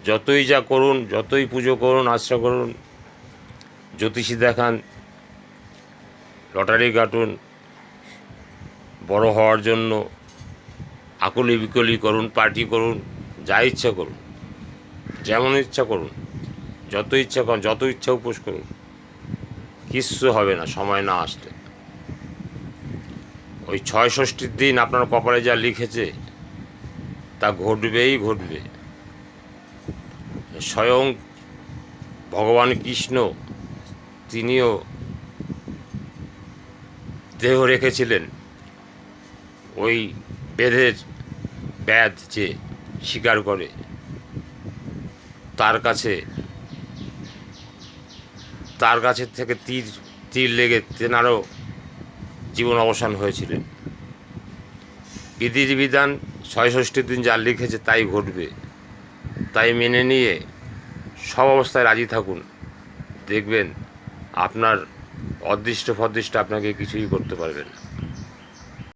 যতই যা করুন, যতই পুজো করুন, আশ্রা করুন, জ্যোতিষী দেখান, লটারি কাটুন, বড় হওয়ার জন্য আকুলি বিকলি করুন, পার্টি করুন, যা ইচ্ছা করুন, যেমন ইচ্ছা করুন, যত ইচ্ছা করুন, যত ইচ্ছা উপোস করুন, কিচ্ছু হবে না সময় না আসলে। ওই ৬ষষ্ঠীর দিন আপনার কপালে যা লিখেছে তা ঘটবেই ঘটবে। স্বয়ং ভগবান কৃষ্ণ তিনিও দেহ রেখেছিলেন ওই বেদের ব্যাধ যে স্বীকার করে, তার কাছে থেকে তীর লেগে তেনারও জীবন অবসান হয়েছিলেন। বিধির বিধান ৬ষষ্ঠীর দিন যা লিখেছে তাই ঘটবে, তাই মেনে নিয়ে সব অবস্থায় রাজি থাকুন। দেখবেন আপনার অদৃষ্ট ফদৃষ্ট আপনাকে কিছুই করতে পারবে না।